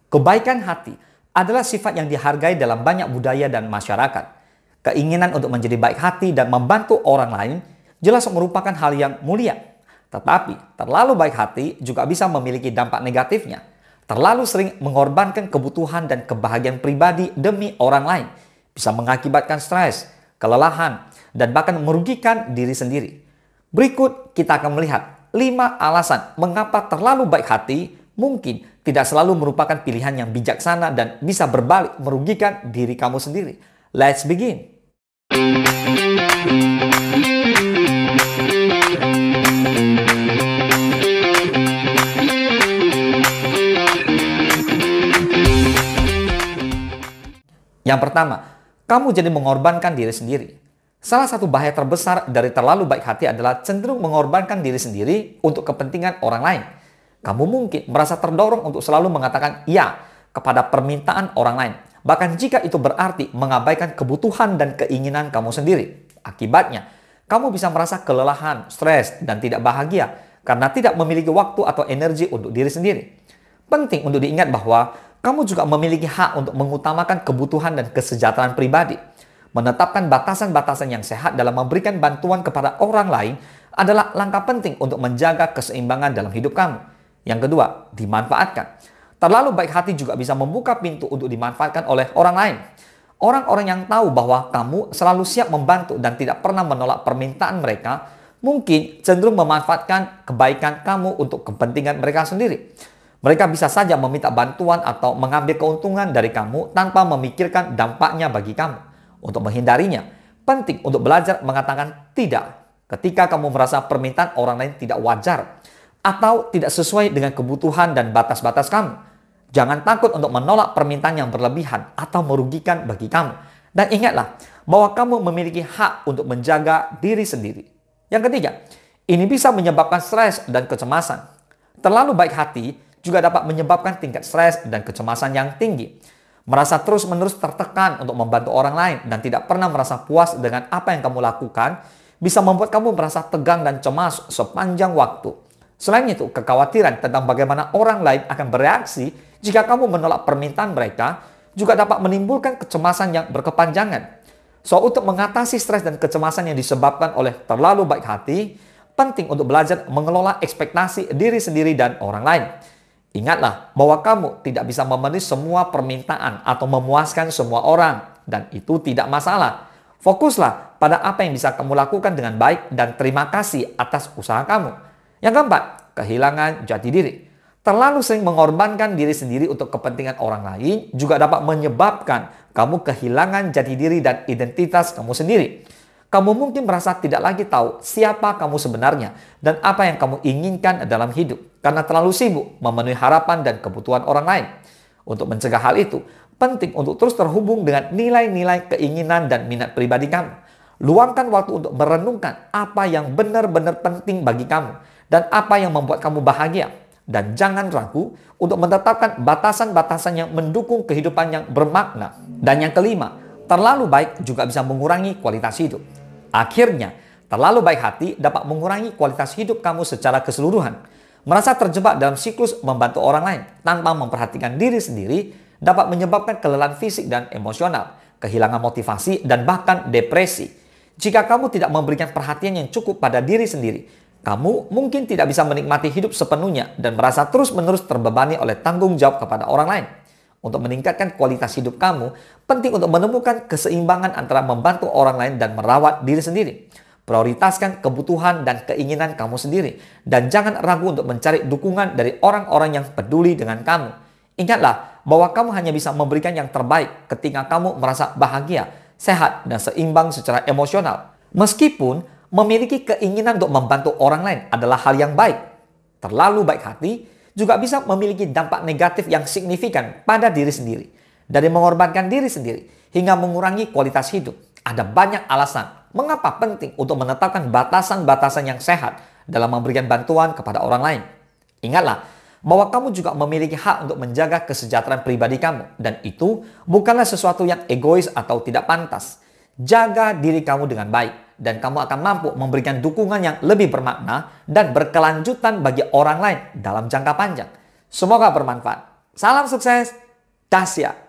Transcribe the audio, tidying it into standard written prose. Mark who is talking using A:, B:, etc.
A: Kebaikan hati adalah sifat yang dihargai dalam banyak budaya dan masyarakat. Keinginan untuk menjadi baik hati dan membantu orang lain jelas merupakan hal yang mulia. Tetapi, terlalu baik hati juga bisa memiliki dampak negatifnya. Terlalu sering mengorbankan kebutuhan dan kebahagiaan pribadi demi orang lain bisa mengakibatkan stres, kelelahan, dan bahkan merugikan diri sendiri. Berikut kita akan melihat 5 alasan mengapa terlalu baik hati mungkin tidak selalu merupakan pilihan yang bijaksana dan bisa berbalik merugikan diri kamu sendiri. Let's begin. Yang pertama, kamu jadi mengorbankan diri sendiri. Salah satu bahaya terbesar dari terlalu baik hati adalah cenderung mengorbankan diri sendiri untuk kepentingan orang lain. Kamu mungkin merasa terdorong untuk selalu mengatakan ya kepada permintaan orang lain, bahkan jika itu berarti mengabaikan kebutuhan dan keinginan kamu sendiri. Akibatnya, kamu bisa merasa kelelahan, stres, dan tidak bahagia karena tidak memiliki waktu atau energi untuk diri sendiri. Penting untuk diingat bahwa kamu juga memiliki hak untuk mengutamakan kebutuhan dan kesejahteraan pribadi. Menetapkan batasan-batasan yang sehat dalam memberikan bantuan kepada orang lain adalah langkah penting untuk menjaga keseimbangan dalam hidup kamu. Yang kedua, dimanfaatkan. Terlalu baik hati juga bisa membuka pintu untuk dimanfaatkan oleh orang lain. Orang-orang yang tahu bahwa kamu selalu siap membantu dan tidak pernah menolak permintaan mereka, mungkin cenderung memanfaatkan kebaikan kamu untuk kepentingan mereka sendiri. Mereka bisa saja meminta bantuan atau mengambil keuntungan dari kamu tanpa memikirkan dampaknya bagi kamu. Untuk menghindarinya, penting untuk belajar mengatakan tidak ketika kamu merasa permintaan orang lain tidak wajar atau tidak sesuai dengan kebutuhan dan batas-batas kamu. Jangan takut untuk menolak permintaan yang berlebihan atau merugikan bagi kamu. Dan ingatlah bahwa kamu memiliki hak untuk menjaga diri sendiri. Yang ketiga, ini bisa menyebabkan stres dan kecemasan. Terlalu baik hati juga dapat menyebabkan tingkat stres dan kecemasan yang tinggi. Merasa terus-menerus tertekan untuk membantu orang lain dan tidak pernah merasa puas dengan apa yang kamu lakukan bisa membuat kamu merasa tegang dan cemas sepanjang waktu. Selain itu, kekhawatiran tentang bagaimana orang lain akan bereaksi jika kamu menolak permintaan mereka juga dapat menimbulkan kecemasan yang berkepanjangan. So, untuk mengatasi stres dan kecemasan yang disebabkan oleh terlalu baik hati, penting untuk belajar mengelola ekspektasi diri sendiri dan orang lain. Ingatlah bahwa kamu tidak bisa memenuhi semua permintaan atau memuaskan semua orang, dan itu tidak masalah. Fokuslah pada apa yang bisa kamu lakukan dengan baik dan terima kasih atas usaha kamu. Yang keempat, kehilangan jati diri. Terlalu sering mengorbankan diri sendiri untuk kepentingan orang lain juga dapat menyebabkan kamu kehilangan jati diri dan identitas kamu sendiri. Kamu mungkin merasa tidak lagi tahu siapa kamu sebenarnya dan apa yang kamu inginkan dalam hidup karena terlalu sibuk memenuhi harapan dan kebutuhan orang lain. Untuk mencegah hal itu, penting untuk terus terhubung dengan nilai-nilai keinginan dan minat pribadi kamu. Luangkan waktu untuk merenungkan apa yang benar-benar penting bagi kamu dan apa yang membuat kamu bahagia. Dan jangan ragu untuk menetapkan batasan-batasan yang mendukung kehidupan yang bermakna. Dan yang kelima, terlalu baik juga bisa mengurangi kualitas hidup. Akhirnya, terlalu baik hati dapat mengurangi kualitas hidup kamu secara keseluruhan. Merasa terjebak dalam siklus membantu orang lain tanpa memperhatikan diri sendiri dapat menyebabkan kelelahan fisik dan emosional, kehilangan motivasi, dan bahkan depresi. Jika kamu tidak memberikan perhatian yang cukup pada diri sendiri, kamu mungkin tidak bisa menikmati hidup sepenuhnya dan merasa terus-menerus terbebani oleh tanggung jawab kepada orang lain. Untuk meningkatkan kualitas hidup kamu, penting untuk menemukan keseimbangan antara membantu orang lain dan merawat diri sendiri. Prioritaskan kebutuhan dan keinginan kamu sendiri, dan jangan ragu untuk mencari dukungan dari orang-orang yang peduli dengan kamu. Ingatlah bahwa kamu hanya bisa memberikan yang terbaik ketika kamu merasa bahagia, sehat, dan seimbang secara emosional. Meskipun memiliki keinginan untuk membantu orang lain adalah hal yang baik, terlalu baik hati juga bisa memiliki dampak negatif yang signifikan pada diri sendiri. Dari mengorbankan diri sendiri hingga mengurangi kualitas hidup. Ada banyak alasan mengapa penting untuk menetapkan batasan-batasan yang sehat dalam memberikan bantuan kepada orang lain. Ingatlah bahwa kamu juga memiliki hak untuk menjaga kesejahteraan pribadi kamu. Dan itu bukanlah sesuatu yang egois atau tidak pantas. Jaga diri kamu dengan baik, dan kamu akan mampu memberikan dukungan yang lebih bermakna dan berkelanjutan bagi orang lain dalam jangka panjang. Semoga bermanfaat. Salam sukses, dahsyat.